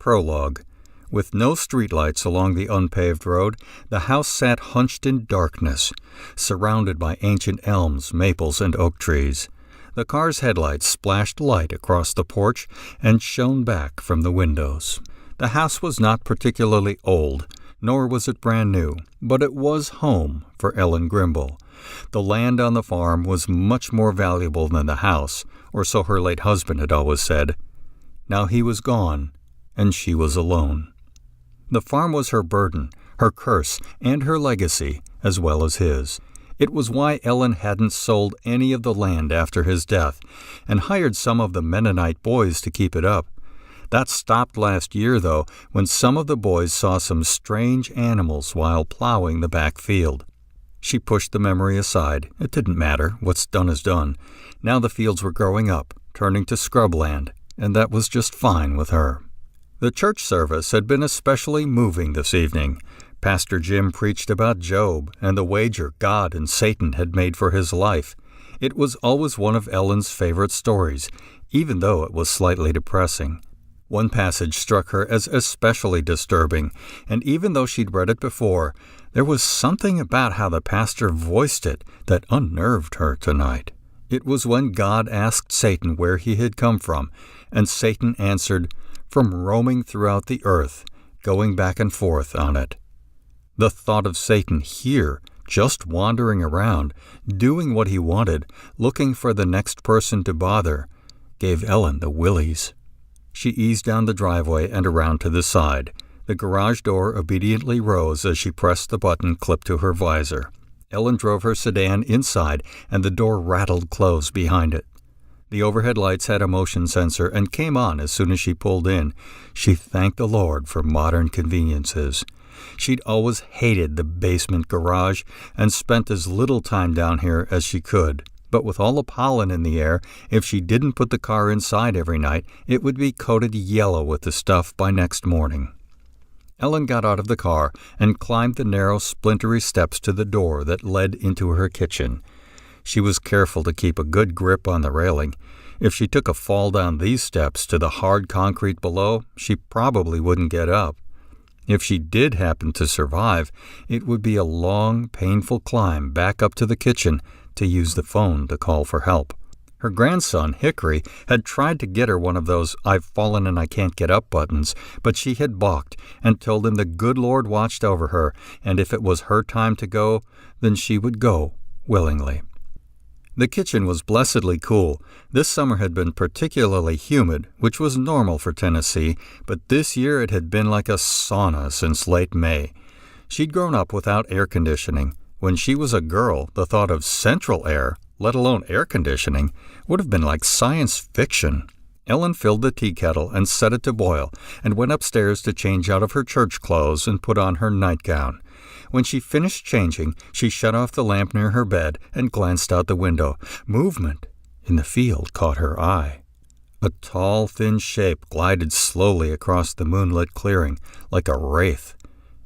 prologue. With no streetlights along the unpaved road, the house sat hunched in darkness, surrounded by ancient elms, maples, and oak trees. The car's headlights splashed light across the porch and shone back from the windows. The house was not particularly old, nor was it brand new, but it was home for Ellen Grimble. The land on the farm was much more valuable than the house, or so her late husband had always said. Now he was gone, and she was alone. The farm was her burden, her curse, and her legacy, as well as his. It was why Ellen hadn't sold any of the land after his death, and hired some of the Mennonite boys to keep it up. That stopped last year, though, when some of the boys saw some strange animals while plowing the back field. She pushed the memory aside. It didn't matter. What's done is done. Now the fields were growing up, turning to scrubland, and that was just fine with her. The church service had been especially moving this evening. Pastor Jim preached about Job and the wager God and Satan had made for his life. It was always one of Ellen's favorite stories, even though it was slightly depressing. One passage struck her as especially disturbing, and even though she'd read it before, there was something about how the pastor voiced it that unnerved her tonight. It was when God asked Satan where he had come from, and Satan answered, "From roaming throughout the earth, going back and forth on it." The thought of Satan here, just wandering around, doing what he wanted, looking for the next person to bother, gave Ellen the willies. She eased down the driveway and around to the side. The garage door obediently rose as she pressed the button clipped to her visor. Ellen drove her sedan inside, and the door rattled closed behind it. The overhead lights had a motion sensor and came on as soon as she pulled in. She thanked the Lord for modern conveniences. She'd always hated the basement garage and spent as little time down here as she could. But with all the pollen in the air, if she didn't put the car inside every night, it would be coated yellow with the stuff by next morning. Ellen got out of the car and climbed the narrow, splintery steps to the door that led into her kitchen. She was careful to keep a good grip on the railing. If she took a fall down these steps to the hard concrete below, she probably wouldn't get up. If she did happen to survive, it would be a long, painful climb back up to the kitchen to use the phone to call for help. Her grandson, Hickory, had tried to get her one of those "I've fallen and I can't get up" buttons, but she had balked and told him the good Lord watched over her, and if it was her time to go, then she would go willingly. The kitchen was blessedly cool. This summer had been particularly humid, which was normal for Tennessee, but this year it had been like a sauna since late May. She'd grown up without air conditioning. When she was a girl, the thought of central air, let alone air conditioning, would have been like science fiction. Ellen filled the tea kettle and set it to boil, and went upstairs to change out of her church clothes and put on her nightgown. When she finished changing, she shut off the lamp near her bed and glanced out the window. Movement in the field caught her eye. A tall, thin shape glided slowly across the moonlit clearing, like a wraith.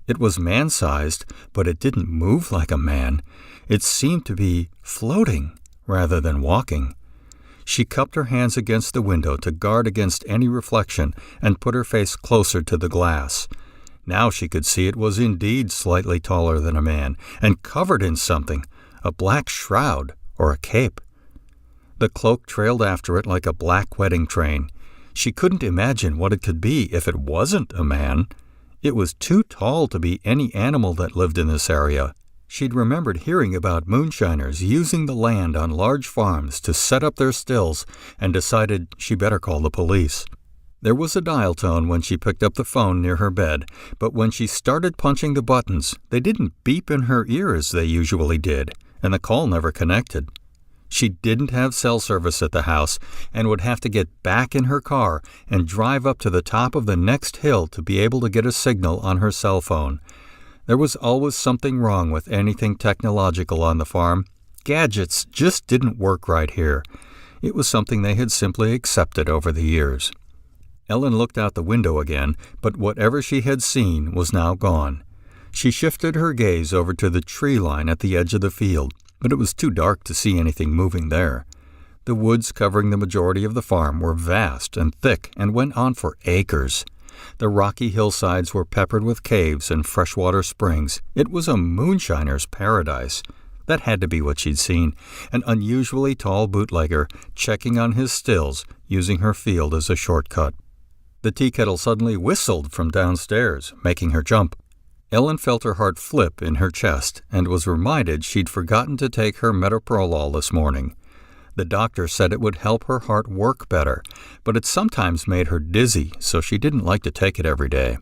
It was man-sized, but it didn't move like a man. It seemed to be floating rather than walking. She cupped her hands against the window to guard against any reflection and put her face closer to the glass. Now she could see it was indeed slightly taller than a man, and covered in something, a black shroud or a cape. The cloak trailed after it like a black wedding train. She couldn't imagine what it could be if it wasn't a man. It was too tall to be any animal that lived in this area. She'd remembered hearing about moonshiners using the land on large farms to set up their stills, and decided she better call the police. There was a dial tone when she picked up the phone near her bed, but when she started punching the buttons, they didn't beep in her ear as they usually did, and the call never connected. She didn't have cell service at the house and would have to get back in her car and drive up to the top of the next hill to be able to get a signal on her cell phone. There was always something wrong with anything technological on the farm. Gadgets just didn't work right here. It was something they had simply accepted over the years. Ellen looked out the window again, but whatever she had seen was now gone. She shifted her gaze over to the tree line at the edge of the field, but it was too dark to see anything moving there. The woods covering the majority of the farm were vast and thick and went on for acres. The rocky hillsides were peppered with caves and freshwater springs. It was a moonshiner's paradise. That had to be what she'd seen, an unusually tall bootlegger checking on his stills, using her field as a shortcut. The tea kettle suddenly whistled from downstairs, making her jump. Ellen felt her heart flip in her chest and was reminded she'd forgotten to take her metoprolol this morning. The doctor said it would help her heart work better, but it sometimes made her dizzy, so she didn't like to take it every day.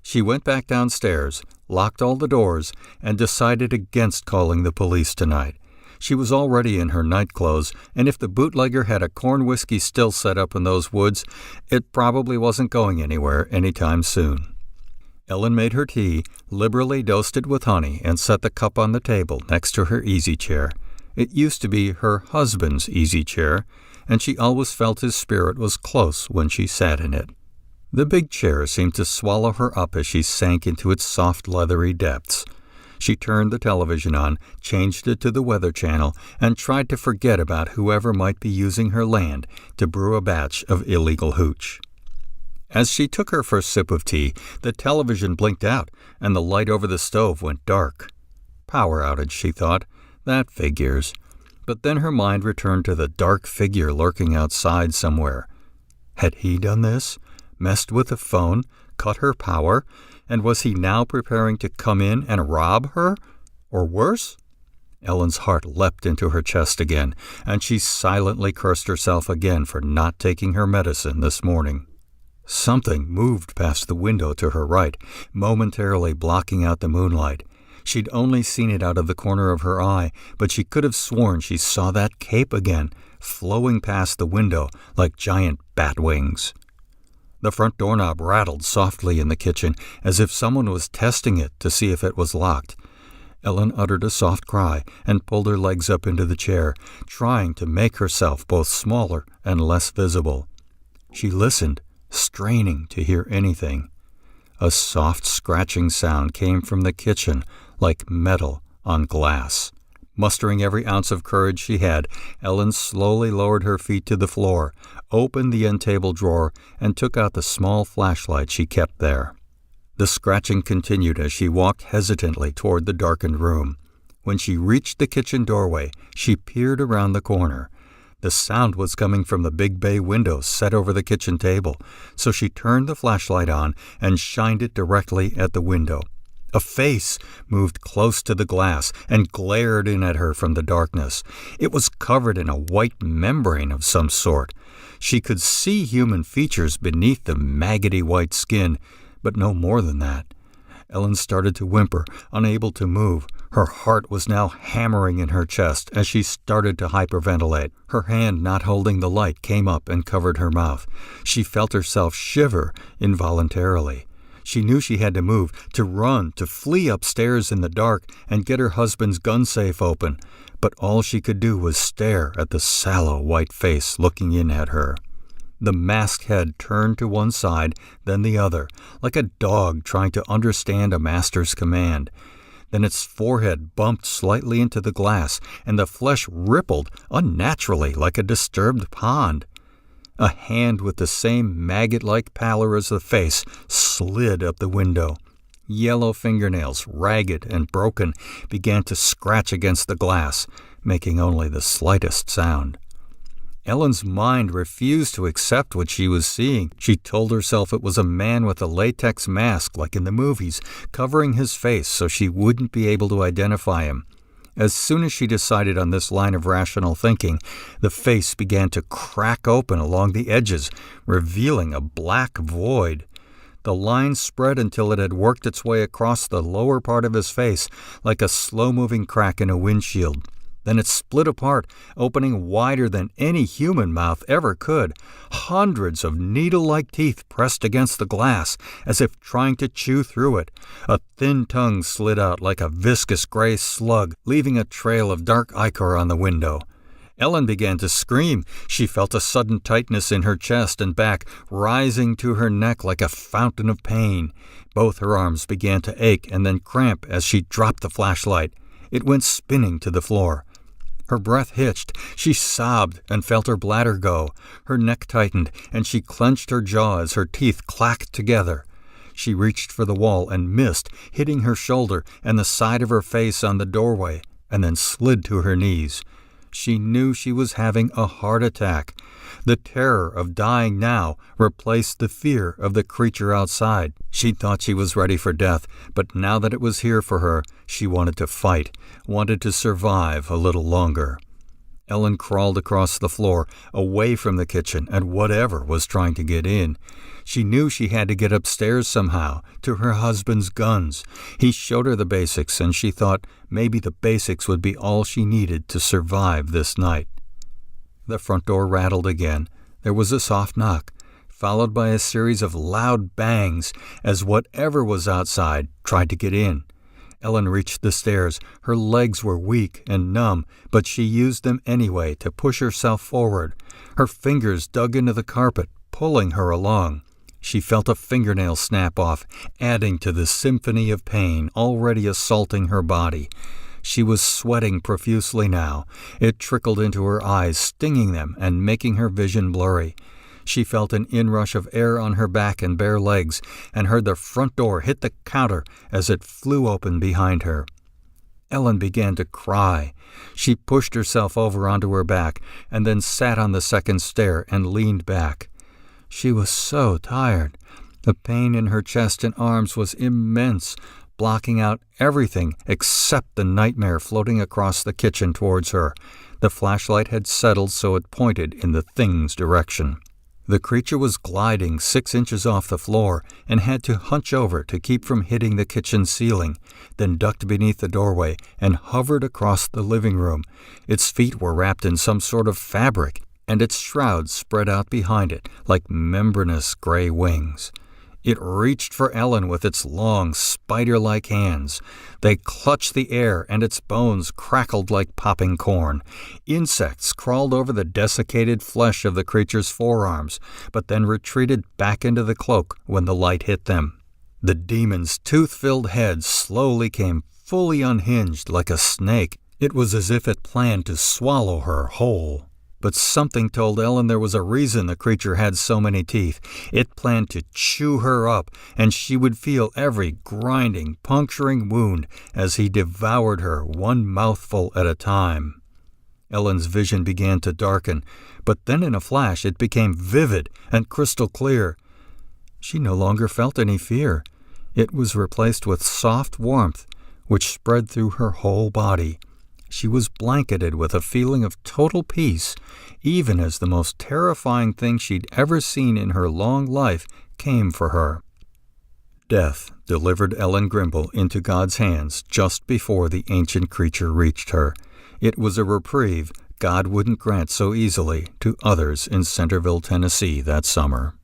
She went back downstairs, locked all the doors, and decided against calling the police tonight. She was already in her nightclothes, and if the bootlegger had a corn whiskey still set up in those woods, it probably wasn't going anywhere anytime soon. Ellen made her tea, liberally dosed it with honey, and set the cup on the table next to her easy chair. It used to be her husband's easy chair, and she always felt his spirit was close when she sat in it. The big chair seemed to swallow her up as she sank into its soft, leathery depths. She turned the television on, changed it to the Weather Channel, and tried to forget about whoever might be using her land to brew a batch of illegal hooch. As she took her first sip of tea, the television blinked out, and the light over the stove went dark. Power outage, she thought. That figures. But then her mind returned to the dark figure lurking outside somewhere. Had he done this? Messed with the phone? Cut her power? And was he now preparing to come in and rob her? Or worse? Ellen's heart leapt into her chest again, and she silently cursed herself again for not taking her medicine this morning. Something moved past the window to her right, momentarily blocking out the moonlight. She'd only seen it out of the corner of her eye, but she could have sworn she saw that cape again, flowing past the window like giant bat wings. The front doorknob rattled softly in the kitchen, as if someone was testing it to see if it was locked. Ellen uttered a soft cry and pulled her legs up into the chair, trying to make herself both smaller and less visible. She listened, straining to hear anything. A soft scratching sound came from the kitchen, like metal on glass. Mustering every ounce of courage she had, Ellen slowly lowered her feet to the floor, opened the end table drawer, and took out the small flashlight she kept there. The scratching continued as she walked hesitantly toward the darkened room. When she reached the kitchen doorway, she peered around the corner. The sound was coming from the big bay window set over the kitchen table, so she turned the flashlight on and shined it directly at the window. A face moved close to the glass and glared in at her from the darkness. It was covered in a white membrane of some sort. She could see human features beneath the maggoty white skin, but no more than that. Ellen started to whimper, unable to move. Her heart was now hammering in her chest as she started to hyperventilate. Her hand not holding the light came up and covered her mouth. She felt herself shiver involuntarily. She knew she had to move, to run, to flee upstairs in the dark and get her husband's gun safe open. But all she could do was stare at the sallow white face looking in at her. The masked head turned to one side, then the other, like a dog trying to understand a master's command. Then its forehead bumped slightly into the glass, and the flesh rippled unnaturally like a disturbed pond. A hand with the same maggot-like pallor as the face slid up the window. Yellow fingernails, ragged and broken, began to scratch against the glass, making only the slightest sound. Ellen's mind refused to accept what she was seeing. She told herself it was a man with a latex mask like in the movies, covering his face so she wouldn't be able to identify him. As soon as she decided on this line of rational thinking, the face began to crack open along the edges, revealing a black void. The line spread until it had worked its way across the lower part of his face like a slow-moving crack in a windshield. Then it split apart, opening wider than any human mouth ever could. Hundreds of needle-like teeth pressed against the glass, as if trying to chew through it. A thin tongue slid out like a viscous gray slug, leaving a trail of dark ichor on the window. Ellen began to scream. She felt a sudden tightness in her chest and back, rising to her neck like a fountain of pain. Both her arms began to ache and then cramp as she dropped the flashlight. It went spinning to the floor. Her breath hitched. She sobbed and felt her bladder go. Her neck tightened, and she clenched her jaw as her teeth clacked together. She reached for the wall and missed, hitting her shoulder and the side of her face on the doorway, and then slid to her knees. She knew she was having a heart attack. The terror of dying now replaced the fear of the creature outside. She thought she was ready for death, but now that it was here for her, she wanted to fight, wanted to survive a little longer. Ellen crawled across the floor, away from the kitchen and whatever was trying to get in. She knew she had to get upstairs somehow, to her husband's guns. He showed her the basics, and she thought maybe the basics would be all she needed to survive this night. The front door rattled again. There was a soft knock, followed by a series of loud bangs as whatever was outside tried to get in. Ellen reached the stairs. Her legs were weak and numb, but she used them anyway to push herself forward. Her fingers dug into the carpet, pulling her along. She felt a fingernail snap off, adding to the symphony of pain already assaulting her body. She was sweating profusely now. It trickled into her eyes, stinging them and making her vision blurry. She felt an inrush of air on her back and bare legs, and heard the front door hit the counter as it flew open behind her. Ellen began to cry. She pushed herself over onto her back, and then sat on the second stair and leaned back. She was so tired. The pain in her chest and arms was immense, blocking out everything except the nightmare floating across the kitchen towards her. The flashlight had settled so it pointed in the thing's direction. The creature was gliding 6 inches off the floor and had to hunch over to keep from hitting the kitchen ceiling, then ducked beneath the doorway and hovered across the living room. Its feet were wrapped in some sort of fabric, and its shroud spread out behind it like membranous gray wings. It reached for Ellen with its long, spider-like hands. They clutched the air, and its bones crackled like popping corn. Insects crawled over the desiccated flesh of the creature's forearms, but then retreated back into the cloak when the light hit them. The demon's tooth-filled head slowly came fully unhinged like a snake. It was as if it planned to swallow her whole. But something told Ellen there was a reason the creature had so many teeth. It planned to chew her up, and she would feel every grinding, puncturing wound as he devoured her one mouthful at a time. Ellen's vision began to darken, but then in a flash it became vivid and crystal clear. She no longer felt any fear. It was replaced with soft warmth, which spread through her whole body. She was blanketed with a feeling of total peace, even as the most terrifying thing she'd ever seen in her long life came for her. Death delivered Ellen Grimble into God's hands just before the ancient creature reached her. It was a reprieve God wouldn't grant so easily to others in Centerville, Tennessee that summer.